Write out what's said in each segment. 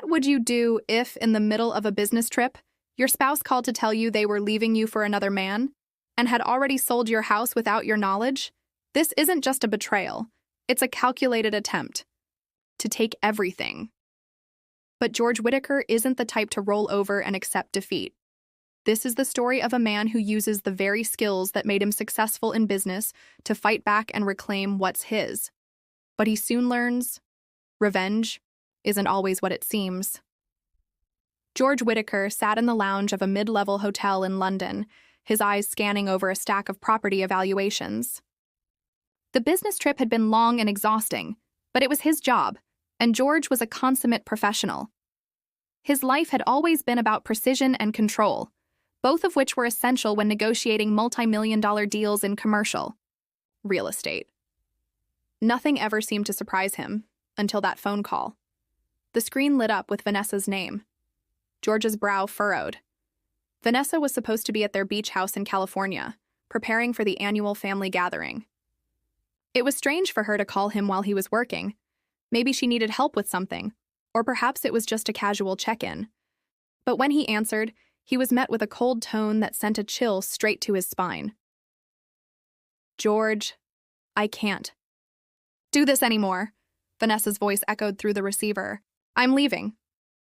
What would you do if, in the middle of a business trip, your spouse called to tell you they were leaving you for another man and had already sold your house without your knowledge? This isn't just a betrayal. It's a calculated attempt to take everything. But George Whitaker isn't the type to roll over and accept defeat. This is the story of a man who uses the very skills that made him successful in business to fight back and reclaim what's his. But he soon learns revenge isn't always what it seems. George Whitaker sat in the lounge of a mid-level hotel in London, his eyes scanning over a stack of property evaluations. The business trip had been long and exhausting, but it was his job, and George was a consummate professional. His life had always been about precision and control, both of which were essential when negotiating multi-million-dollar deals in commercial real estate. Nothing ever seemed to surprise him until that phone call. The screen lit up with Vanessa's name. George's brow furrowed. Vanessa was supposed to be at their beach house in California, preparing for the annual family gathering. It was strange for her to call him while he was working. Maybe she needed help with something, or perhaps it was just a casual check-in. But when he answered, he was met with a cold tone that sent a chill straight to his spine. "George, I can't do this anymore," Vanessa's voice echoed through the receiver. "I'm leaving.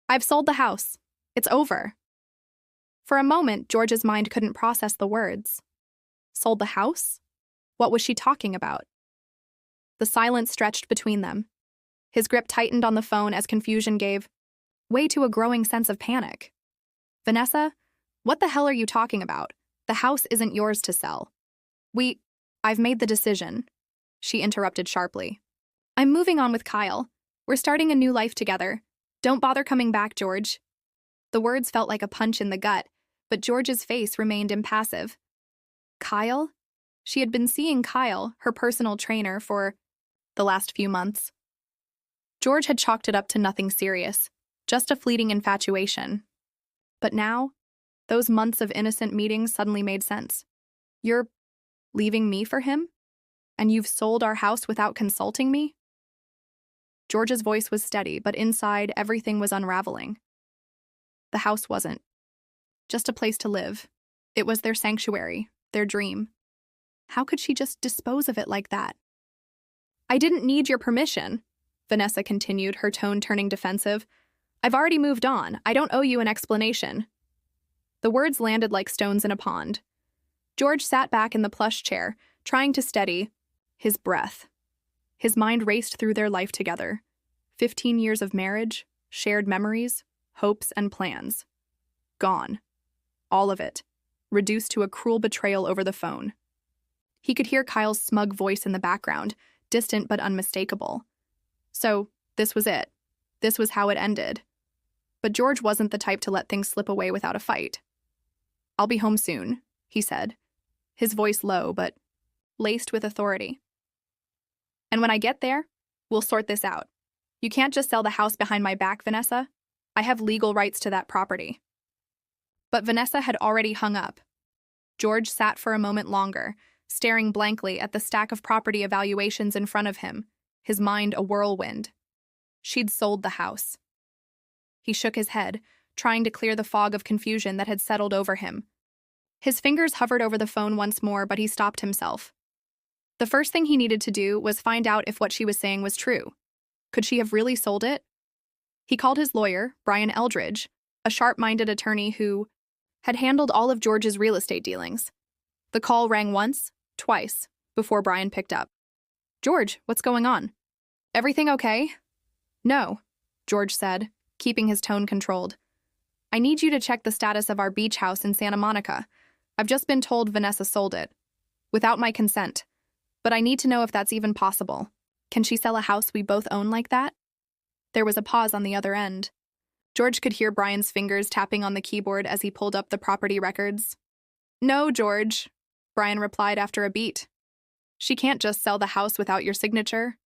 I've sold the house. It's over." For a moment, George's mind couldn't process the words. Sold the house? What was she talking about? The silence stretched between them. His grip tightened on the phone as confusion gave way to a growing sense of panic. "Vanessa, what the hell are you talking about? The house isn't yours to sell." I've made the decision," she interrupted sharply. "I'm moving on with Kyle. We're starting a new life together. Don't bother coming back, George." The words felt like a punch in the gut, but George's face remained impassive. Kyle? She had been seeing Kyle, her personal trainer, for the last few months. George had chalked it up to nothing serious, just a fleeting infatuation. But now, those months of innocent meetings suddenly made sense. "You're leaving me for him? And you've sold our house without consulting me?" George's voice was steady, but inside, everything was unraveling. The house wasn't just a place to live. It was their sanctuary, their dream. How could she just dispose of it like that? "I didn't need your permission," Vanessa continued, her tone turning defensive. "I've already moved on. I don't owe you an explanation." The words landed like stones in a pond. George sat back in the plush chair, trying to steady his breath. His mind raced through their life together. 15 years of marriage, shared memories, hopes and plans. Gone. All of it. Reduced to a cruel betrayal over the phone. He could hear Kyle's smug voice in the background, distant but unmistakable. So, this was it. This was how it ended. But George wasn't the type to let things slip away without a fight. "I'll be home soon," he said, his voice low but laced with authority. "And when I get there, we'll sort this out. You can't just sell the house behind my back, Vanessa. I have legal rights to that property." But Vanessa had already hung up. George sat for a moment longer, staring blankly at the stack of property evaluations in front of him, his mind a whirlwind. She'd sold the house. He shook his head, trying to clear the fog of confusion that had settled over him. His fingers hovered over the phone once more, but he stopped himself. The first thing he needed to do was find out if what she was saying was true. Could she have really sold it? He called his lawyer, Brian Eldridge, a sharp-minded attorney who had handled all of George's real estate dealings. The call rang once, twice, before Brian picked up. "George, what's going on? Everything okay?" "No," George said, keeping his tone controlled. "I need you to check the status of our beach house in Santa Monica. I've just been told Vanessa sold it. Without my consent. But I need to know if that's even possible. Can she sell a house we both own like that?" There was a pause on the other end. George could hear Brian's fingers tapping on the keyboard as he pulled up the property records. "No, George," Brian replied after a beat. "She can't just sell the house without your signature.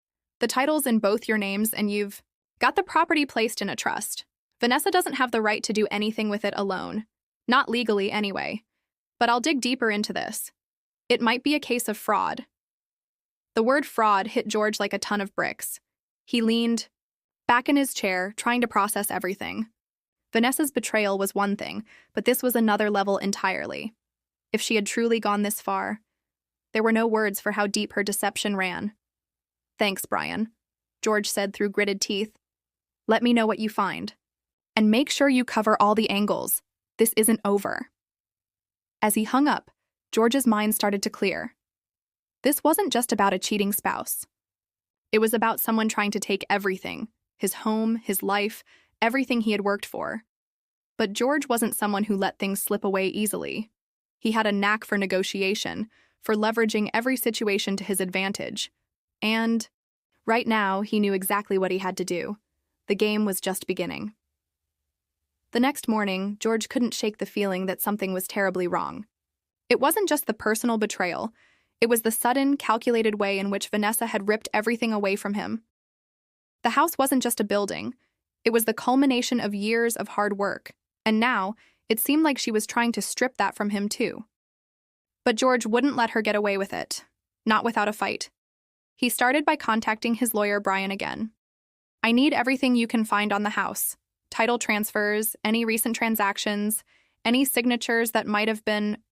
The title's in both your names and you've got the property placed in a trust. Vanessa doesn't have the right to do anything with it alone. Not legally, anyway. But I'll dig deeper into this. It might be a case of fraud." The word fraud hit George like a ton of bricks. He leaned back in his chair, trying to process everything. Vanessa's betrayal was one thing, but this was another level entirely. If she had truly gone this far, there were no words for how deep her deception ran. "Thanks, Brian," George said through gritted teeth. "Let me know what you find. And make sure you cover all the angles. This isn't over." As he hung up, George's mind started to clear. This wasn't just about a cheating spouse. It was about someone trying to take everything, his home, his life, everything he had worked for. But George wasn't someone who let things slip away easily. He had a knack for negotiation, for leveraging every situation to his advantage. And right now, he knew exactly what he had to do. The game was just beginning. The next morning, George couldn't shake the feeling that something was terribly wrong. It wasn't just the personal betrayal. It was the sudden, calculated way in which Vanessa had ripped everything away from him. The house wasn't just a building. It was the culmination of years of hard work, and now it seemed like she was trying to strip that from him too. But George wouldn't let her get away with it, not without a fight. He started by contacting his lawyer Brian again. "I need everything you can find on the house. Title transfers, any recent transactions, any signatures that might have been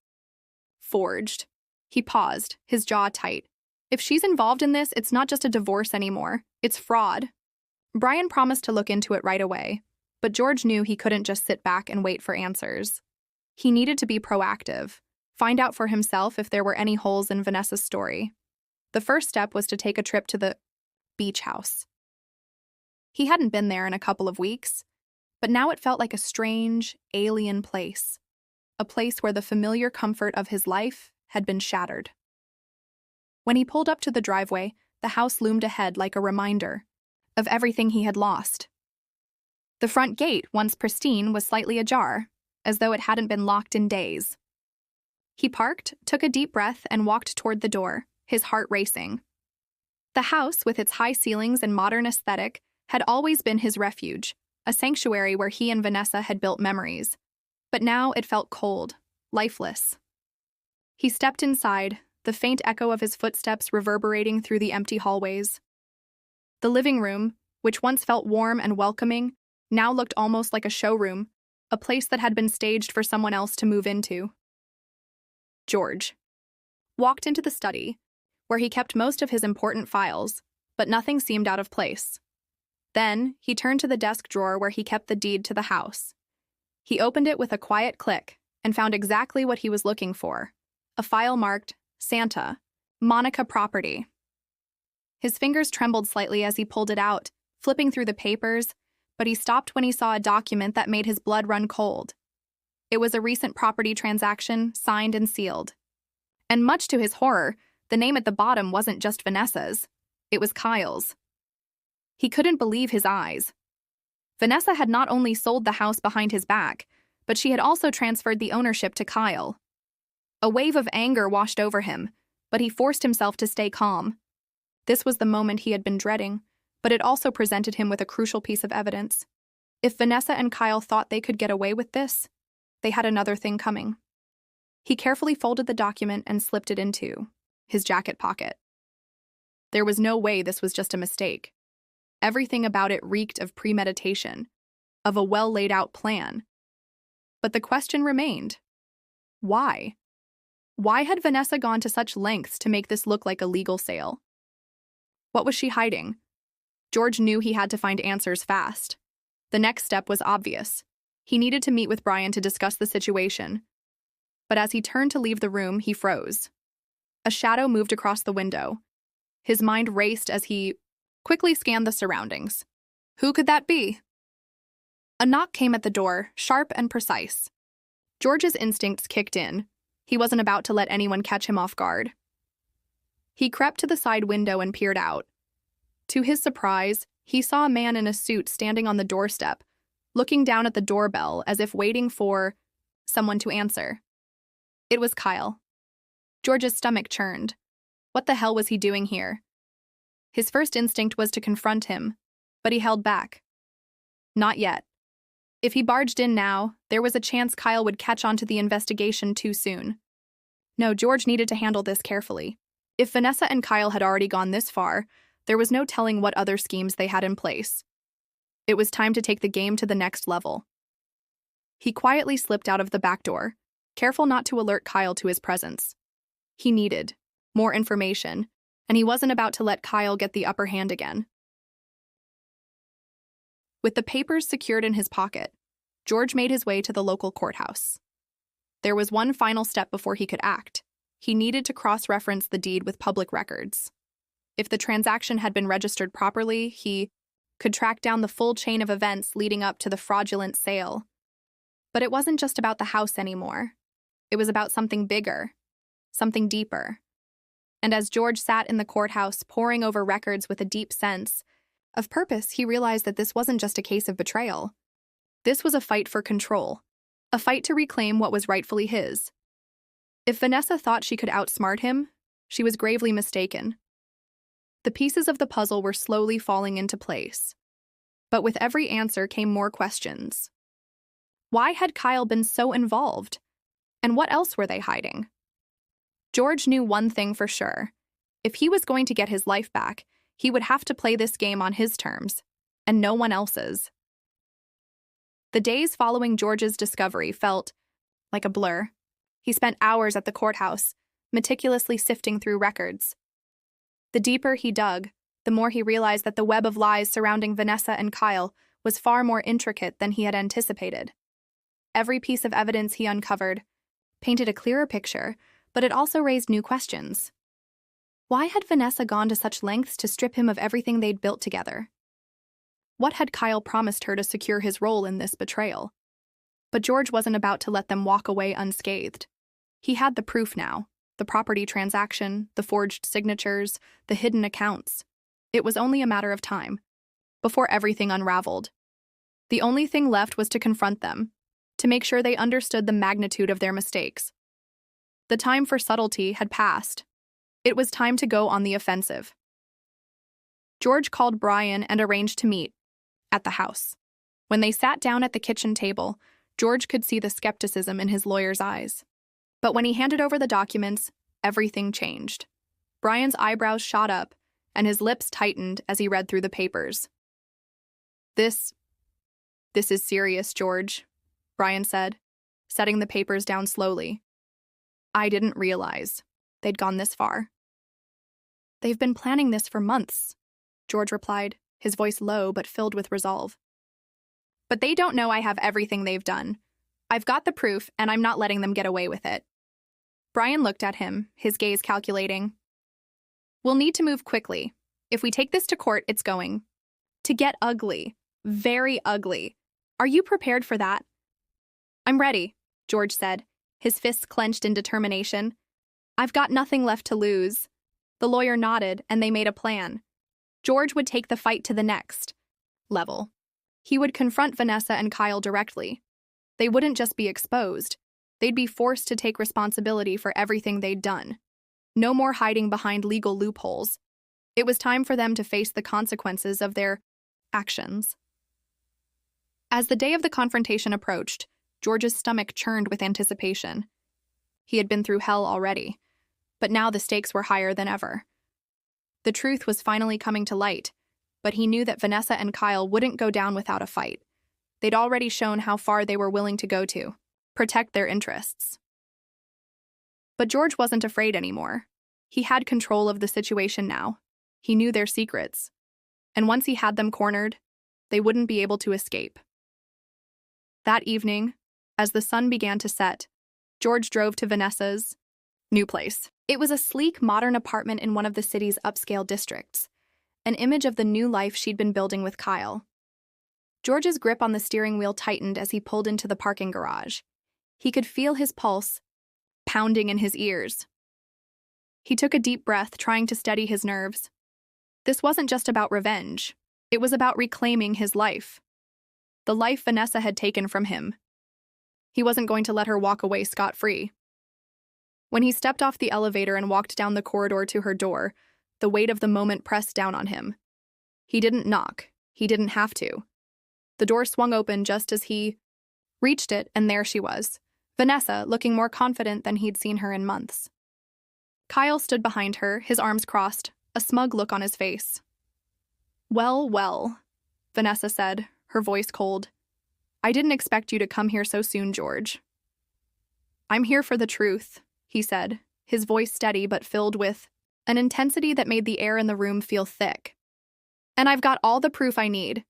forged." He paused, his jaw tight. "If she's involved in this, it's not just a divorce anymore. It's fraud." Brian promised to look into it right away, but George knew he couldn't just sit back and wait for answers. He needed to be proactive, find out for himself if there were any holes in Vanessa's story. The first step was to take a trip to the beach house. He hadn't been there in a couple of weeks, but now it felt like a strange, alien place. A place where the familiar comfort of his life had been shattered. When he pulled up to the driveway, the house loomed ahead like a reminder of everything he had lost. The front gate, once pristine, was slightly ajar, as though it hadn't been locked in days. He parked, took a deep breath, and walked toward the door, his heart racing. The house, with its high ceilings and modern aesthetic, had always been his refuge, a sanctuary where he and Vanessa had built memories. But now it felt cold, lifeless. He stepped inside, the faint echo of his footsteps reverberating through the empty hallways. The living room, which once felt warm and welcoming, now looked almost like a showroom, a place that had been staged for someone else to move into. George walked into the study, where he kept most of his important files, but nothing seemed out of place. Then, he turned to the desk drawer where he kept the deed to the house. He opened it with a quiet click and found exactly what he was looking for: a file marked Santa, Monica Property. His fingers trembled slightly as he pulled it out, flipping through the papers, but he stopped when he saw a document that made his blood run cold. It was a recent property transaction, signed and sealed. And much to his horror, the name at the bottom wasn't just Vanessa's. It was Kyle's. He couldn't believe his eyes. Vanessa had not only sold the house behind his back, but she had also transferred the ownership to Kyle. A wave of anger washed over him, but he forced himself to stay calm. This was the moment he had been dreading, but it also presented him with a crucial piece of evidence. If Vanessa and Kyle thought they could get away with this, they had another thing coming. He carefully folded the document and slipped it into his jacket pocket. There was no way this was just a mistake. Everything about it reeked of premeditation, of a well-laid-out plan. But the question remained: why? Why had Vanessa gone to such lengths to make this look like a legal sale? What was she hiding? George knew he had to find answers fast. The next step was obvious. He needed to meet with Brian to discuss the situation. But as he turned to leave the room, he froze. A shadow moved across the window. His mind raced as he quickly scanned the surroundings. Who could that be? A knock came at the door, sharp and precise. George's instincts kicked in. He wasn't about to let anyone catch him off guard. He crept to the side window and peered out. To his surprise, he saw a man in a suit standing on the doorstep, looking down at the doorbell as if waiting for someone to answer. It was Kyle. George's stomach churned. What the hell was he doing here? His first instinct was to confront him, but he held back. Not yet. If he barged in now, there was a chance Kyle would catch on to the investigation too soon. No, George needed to handle this carefully. If Vanessa and Kyle had already gone this far, there was no telling what other schemes they had in place. It was time to take the game to the next level. He quietly slipped out of the back door, careful not to alert Kyle to his presence. He needed more information, and he wasn't about to let Kyle get the upper hand again. With the papers secured in his pocket, George made his way to the local courthouse. There was one final step before he could act. He needed to cross-reference the deed with public records. If the transaction had been registered properly, he could track down the full chain of events leading up to the fraudulent sale. But it wasn't just about the house anymore. It was about something bigger, something deeper. And as George sat in the courthouse poring over records with a deep sense of purpose, he realized that this wasn't just a case of betrayal. This was a fight for control, a fight to reclaim what was rightfully his. If Vanessa thought she could outsmart him, she was gravely mistaken. The pieces of the puzzle were slowly falling into place. But with every answer came more questions. Why had Kyle been so involved? And what else were they hiding? George knew one thing for sure. If he was going to get his life back, he would have to play this game on his terms, and no one else's. The days following George's discovery felt like a blur. He spent hours at the courthouse, meticulously sifting through records. The deeper he dug, the more he realized that the web of lies surrounding Vanessa and Kyle was far more intricate than he had anticipated. Every piece of evidence he uncovered painted a clearer picture, but it also raised new questions. Why had Vanessa gone to such lengths to strip him of everything they'd built together? What had Kyle promised her to secure his role in this betrayal? But George wasn't about to let them walk away unscathed. He had the proof now, the property transaction, the forged signatures, the hidden accounts. It was only a matter of time before everything unraveled. The only thing left was to confront them, to make sure they understood the magnitude of their mistakes. The time for subtlety had passed. It was time to go on the offensive. George called Brian and arranged to meet at the house. When they sat down at the kitchen table, George could see the skepticism in his lawyer's eyes. But when he handed over the documents, everything changed. Brian's eyebrows shot up, and his lips tightened as he read through the papers. This is serious, George, Brian said, setting the papers down slowly. I didn't realize they'd gone this far. They've been planning this for months, George replied, his voice low but filled with resolve. But they don't know I have everything they've done. I've got the proof, and I'm not letting them get away with it. Brian looked at him, his gaze calculating. We'll need to move quickly. If we take this to court, it's going to get ugly. Very ugly. Are you prepared for that? I'm ready, George said, his fists clenched in determination. I've got nothing left to lose. The lawyer nodded, and they made a plan. George would take the fight to the next level. He would confront Vanessa and Kyle directly. They wouldn't just be exposed. They'd be forced to take responsibility for everything they'd done. No more hiding behind legal loopholes. It was time for them to face the consequences of their actions. As the day of the confrontation approached, George's stomach churned with anticipation. He had been through hell already, but now the stakes were higher than ever. The truth was finally coming to light, but he knew that Vanessa and Kyle wouldn't go down without a fight. They'd already shown how far they were willing to go to protect their interests. But George wasn't afraid anymore. He had control of the situation now. He knew their secrets. And once he had them cornered, they wouldn't be able to escape. That evening, as the sun began to set, George drove to Vanessa's new place. It was a sleek, modern apartment in one of the city's upscale districts, an image of the new life she'd been building with Kyle. George's grip on the steering wheel tightened as he pulled into the parking garage. He could feel his pulse pounding in his ears. He took a deep breath, trying to steady his nerves. This wasn't just about revenge. It was about reclaiming his life. The life Vanessa had taken from him. He wasn't going to let her walk away scot-free. When he stepped off the elevator and walked down the corridor to her door, the weight of the moment pressed down on him. He didn't knock. He didn't have to. The door swung open just as he reached it, and there she was, Vanessa, looking more confident than he'd seen her in months. Kyle stood behind her, his arms crossed, a smug look on his face. Well, well, Vanessa said, her voice cold. "I didn't expect you to come here so soon, George." "I'm here for the truth," he said, his voice steady but filled with an intensity that made the air in the room feel thick. "And I've got all the proof I need.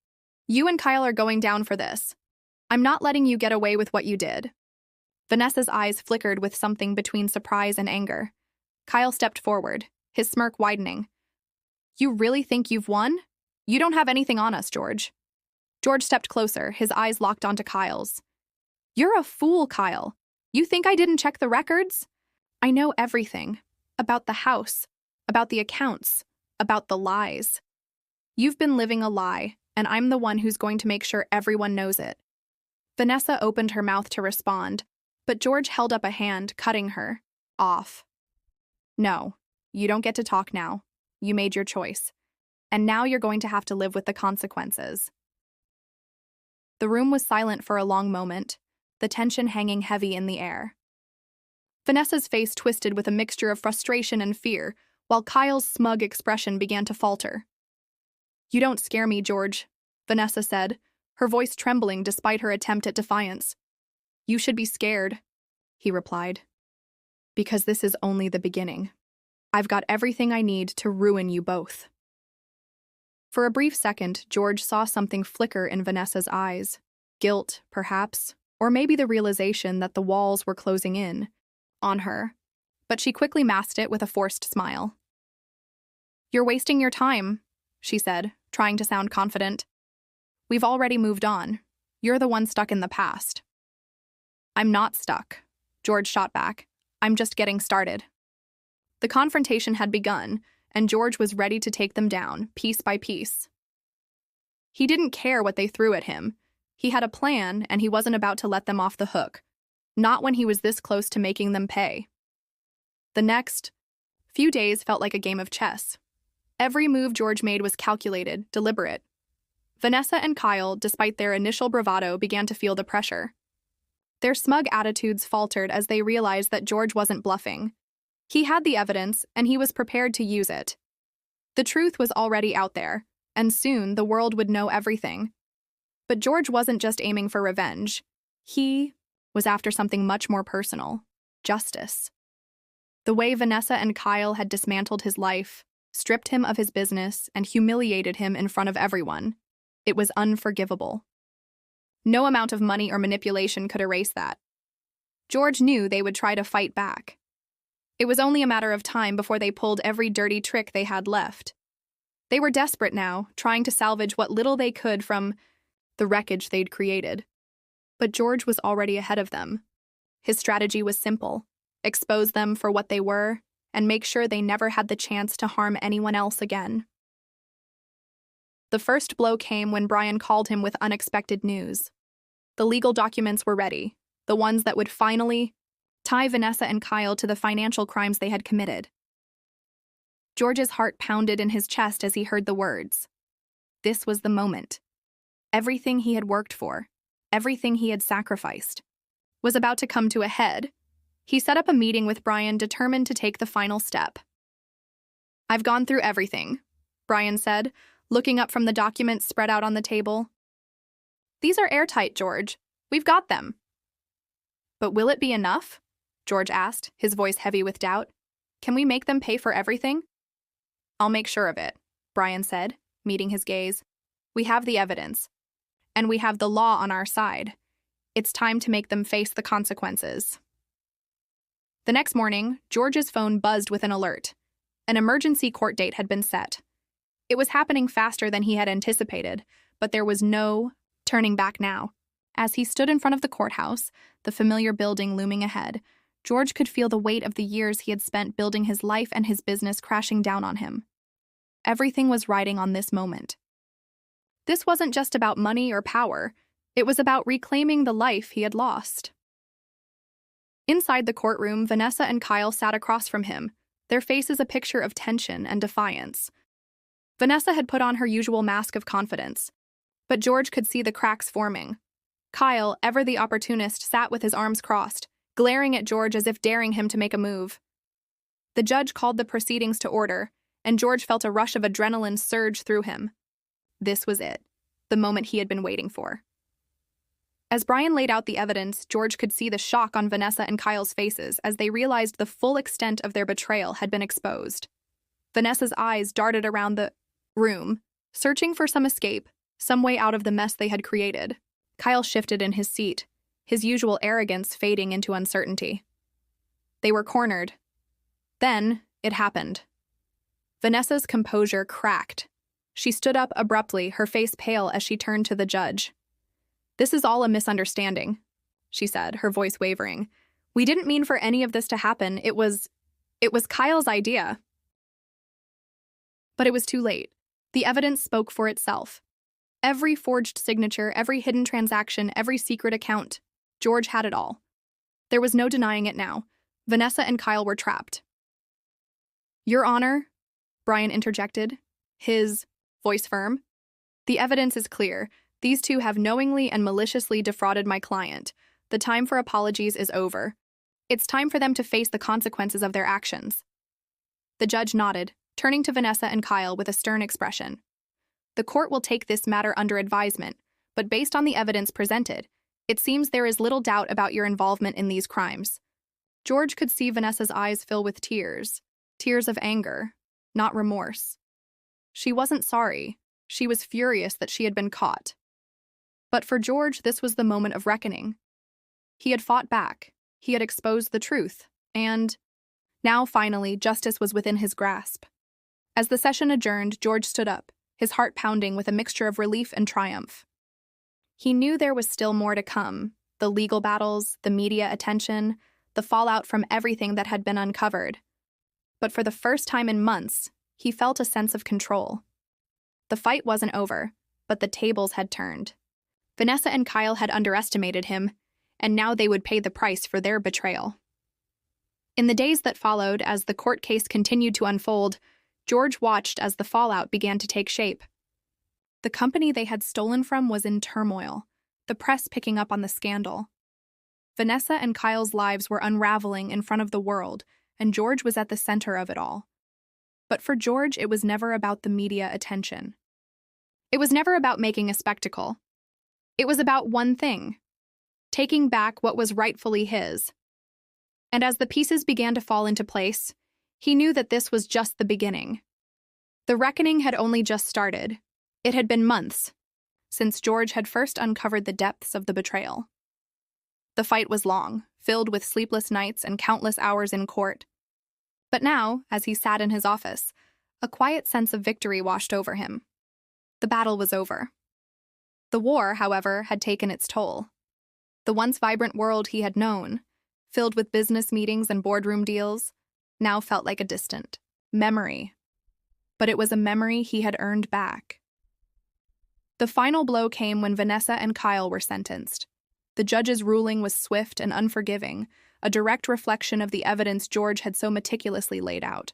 You and Kyle are going down for this. I'm not letting you get away with what you did." Vanessa's eyes flickered with something between surprise and anger. Kyle stepped forward, his smirk widening. "You really think you've won? You don't have anything on us, George." George stepped closer, his eyes locked onto Kyle's. "You're a fool, Kyle. You think I didn't check the records? I know everything. About the house, about the accounts, about the lies. You've been living a lie, and I'm the one who's going to make sure everyone knows it." Vanessa opened her mouth to respond, but George held up a hand, cutting her off. "No, you don't get to talk now. You made your choice. And now you're going to have to live with the consequences." The room was silent for a long moment, the tension hanging heavy in the air. Vanessa's face twisted with a mixture of frustration and fear, while Kyle's smug expression began to falter. "You don't scare me, George," Vanessa said, her voice trembling despite her attempt at defiance. "You should be scared," he replied. "Because this is only the beginning. I've got everything I need to ruin you both." For a brief second, George saw something flicker in Vanessa's eyes. Guilt, perhaps, or maybe the realization that the walls were closing in on her. But she quickly masked it with a forced smile. "You're wasting your time," she said, trying to sound confident. "We've already moved on. You're the one stuck in the past." "I'm not stuck," George shot back. "I'm just getting started." The confrontation had begun, and George was ready to take them down, piece by piece. He didn't care what they threw at him. He had a plan, and he wasn't about to let them off the hook. Not when he was this close to making them pay. The next few days felt like a game of chess. Every move George made was calculated, deliberate. Vanessa and Kyle, despite their initial bravado, began to feel the pressure. Their smug attitudes faltered as they realized that George wasn't bluffing. He had the evidence, and he was prepared to use it. The truth was already out there, and soon the world would know everything. But George wasn't just aiming for revenge. He was after something much more personal: justice. The way Vanessa and Kyle had dismantled his life, stripped him of his business, and humiliated him in front of everyone, it was unforgivable. No amount of money or manipulation could erase that. George knew they would try to fight back. It was only a matter of time before they pulled every dirty trick they had left. They were desperate now, trying to salvage what little they could from the wreckage they'd created. But George was already ahead of them. His strategy was simple: expose them for what they were, and make sure they never had the chance to harm anyone else again. The first blow came when Brian called him with unexpected news. The legal documents were ready, the ones that would finally tie Vanessa and Kyle to the financial crimes they had committed. George's heart pounded in his chest as he heard the words. This was the moment. Everything he had worked for, everything he had sacrificed, was about to come to a head. He set up a meeting with Brian, determined to take the final step. "I've gone through everything," Brian said, looking up from the documents spread out on the table. "These are airtight, George. We've got them." "But will it be enough?" George asked, his voice heavy with doubt. "Can we make them pay for everything?" "I'll make sure of it," Brian said, meeting his gaze. "We have the evidence, and we have the law on our side. It's time to make them face the consequences." The next morning, George's phone buzzed with an alert. An emergency court date had been set. It was happening faster than he had anticipated, but there was no turning back now. As he stood in front of the courthouse, the familiar building looming ahead, George could feel the weight of the years he had spent building his life and his business crashing down on him. Everything was riding on this moment. This wasn't just about money or power. It was about reclaiming the life he had lost. Inside the courtroom, Vanessa and Kyle sat across from him, their faces a picture of tension and defiance. Vanessa had put on her usual mask of confidence, but George could see the cracks forming. Kyle, ever the opportunist, sat with his arms crossed, glaring at George as if daring him to make a move. The judge called the proceedings to order, and George felt a rush of adrenaline surge through him. This was it. the moment he had been waiting for. As Brian laid out the evidence, George could see the shock on Vanessa and Kyle's faces as they realized the full extent of their betrayal had been exposed. Vanessa's eyes darted around the room, searching for some escape, some way out of the mess they had created. Kyle shifted in his seat, his usual arrogance fading into uncertainty. They were cornered. Then, it happened. Vanessa's composure cracked. She stood up abruptly, her face pale as she turned to the judge. "This is all a misunderstanding," she said, her voice wavering. "We didn't mean for any of this to happen. It was Kyle's idea." But it was too late. The evidence spoke for itself. Every forged signature, every hidden transaction, every secret account. George had it all. There was no denying it now. Vanessa and Kyle were trapped. "Your Honor," Brian interjected, his voice firm. "The evidence is clear. These two have knowingly and maliciously defrauded my client. The time for apologies is over. It's time for them to face the consequences of their actions." The judge nodded, turning to Vanessa and Kyle with a stern expression. "The court will take this matter under advisement, but based on the evidence presented, it seems there is little doubt about your involvement in these crimes." George could see Vanessa's eyes fill with tears of anger, not remorse. She wasn't sorry. She was furious that she had been caught. But for George, this was the moment of reckoning. He had fought back. He had exposed the truth. And now, finally, justice was within his grasp. As the session adjourned, George stood up, his heart pounding with a mixture of relief and triumph. He knew there was still more to come: the legal battles, the media attention, the fallout from everything that had been uncovered. But for the first time in months, he felt a sense of control. The fight wasn't over, but the tables had turned. Vanessa and Kyle had underestimated him, and now they would pay the price for their betrayal. In the days that followed, as the court case continued to unfold, George watched as the fallout began to take shape. The company they had stolen from was in turmoil, the press picking up on the scandal. Vanessa and Kyle's lives were unraveling in front of the world, and George was at the center of it all. But for George, it was never about the media attention. It was never about making a spectacle. It was about one thing: taking back what was rightfully his. And as the pieces began to fall into place, he knew that this was just the beginning. The reckoning had only just started. It had been months since George had first uncovered the depths of the betrayal. The fight was long, filled with sleepless nights and countless hours in court. But now, as he sat in his office, a quiet sense of victory washed over him. The battle was over. The war, however, had taken its toll. The once vibrant world he had known, filled with business meetings and boardroom deals, now felt like a distant memory. But it was a memory he had earned back. The final blow came when Vanessa and Kyle were sentenced. The judge's ruling was swift and unforgiving, a direct reflection of the evidence George had so meticulously laid out.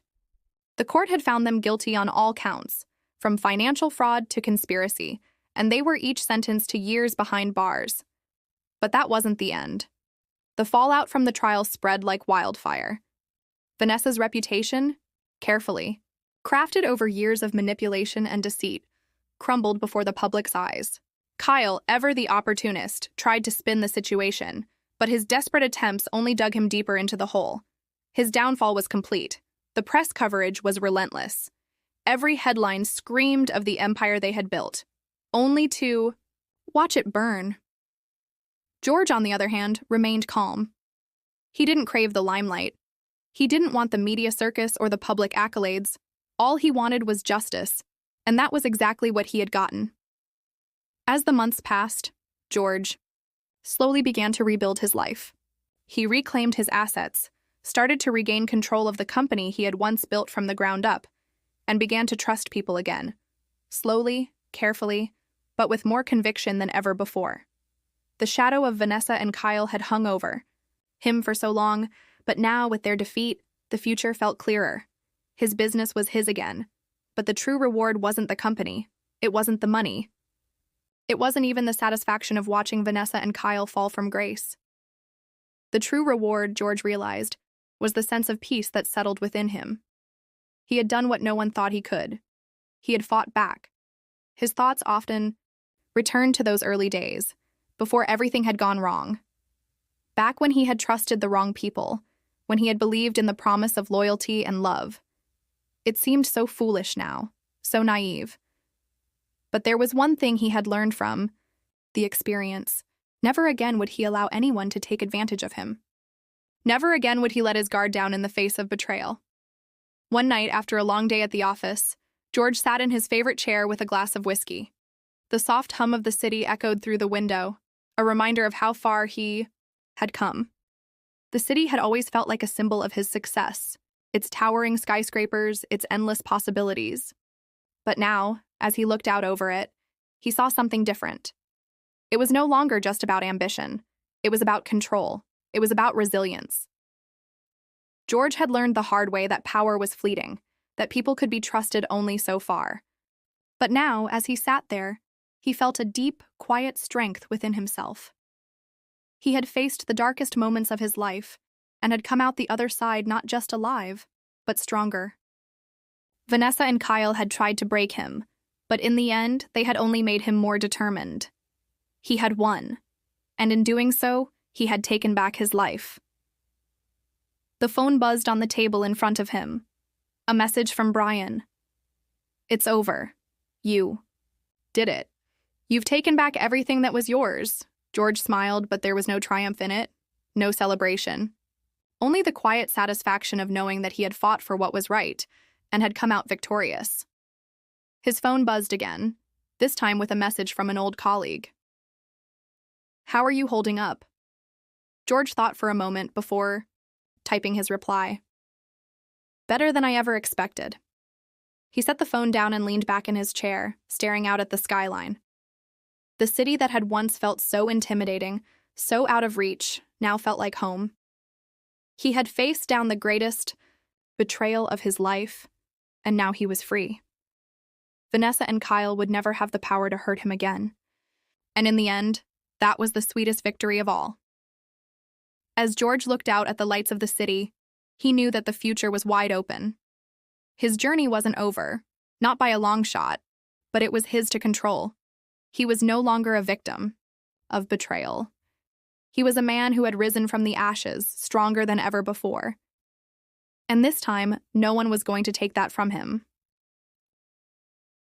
The court had found them guilty on all counts, from financial fraud to conspiracy, and they were each sentenced to years behind bars. But that wasn't the end. The fallout from the trial spread like wildfire. Vanessa's reputation, carefully crafted over years of manipulation and deceit, crumbled before the public's eyes. Kyle, ever the opportunist, tried to spin the situation, but his desperate attempts only dug him deeper into the hole. His downfall was complete. The press coverage was relentless. Every headline screamed of the empire they had built, only to watch it burn. George, on the other hand, remained calm. He didn't crave the limelight. He didn't want the media circus or the public accolades. All he wanted was justice, and that was exactly what he had gotten. As the months passed, George slowly began to rebuild his life. He reclaimed his assets, started to regain control of the company he had once built from the ground up, and began to trust people again, slowly, carefully, but with more conviction than ever before. The shadow of Vanessa and Kyle had hung over him for so long, but now, with their defeat, the future felt clearer. His business was his again, but the true reward wasn't the company. It wasn't the money. It wasn't even the satisfaction of watching Vanessa and Kyle fall from grace. The true reward, George realized, was the sense of peace that settled within him. He had done what no one thought he could. He had fought back. His thoughts often returned to those early days, before everything had gone wrong. Back when he had trusted the wrong people, when he had believed in the promise of loyalty and love. It seemed so foolish now, so naive. But there was one thing he had learned from the experience. Never again would he allow anyone to take advantage of him. Never again would he let his guard down in the face of betrayal. One night, after a long day at the office, George sat in his favorite chair with a glass of whiskey. The soft hum of the city echoed through the window, a reminder of how far he had come. The city had always felt like a symbol of his success, its towering skyscrapers, its endless possibilities. But now, as he looked out over it, he saw something different. It was no longer just about ambition. It was about control. It was about resilience. George had learned the hard way that power was fleeting, that people could be trusted only so far. But now, as he sat there, he felt a deep, quiet strength within himself. He had faced the darkest moments of his life and had come out the other side not just alive, but stronger. Vanessa and Kyle had tried to break him, but in the end, they had only made him more determined. He had won, and in doing so, he had taken back his life. The phone buzzed on the table in front of him. A message from Brian. "It's over. You did it. You've taken back everything that was yours." George smiled, but there was no triumph in it, no celebration. Only the quiet satisfaction of knowing that he had fought for what was right and had come out victorious. His phone buzzed again, this time with a message from an old colleague. "How are you holding up?" George thought for a moment before typing his reply. "Better than I ever expected." He set the phone down and leaned back in his chair, staring out at the skyline. The city that had once felt so intimidating, so out of reach, now felt like home. He had faced down the greatest betrayal of his life, and now he was free. Vanessa and Kyle would never have the power to hurt him again. And in the end, that was the sweetest victory of all. As George looked out at the lights of the city, he knew that the future was wide open. His journey wasn't over, not by a long shot, but it was his to control. He was no longer a victim of betrayal. He was a man who had risen from the ashes, stronger than ever before. And this time, no one was going to take that from him.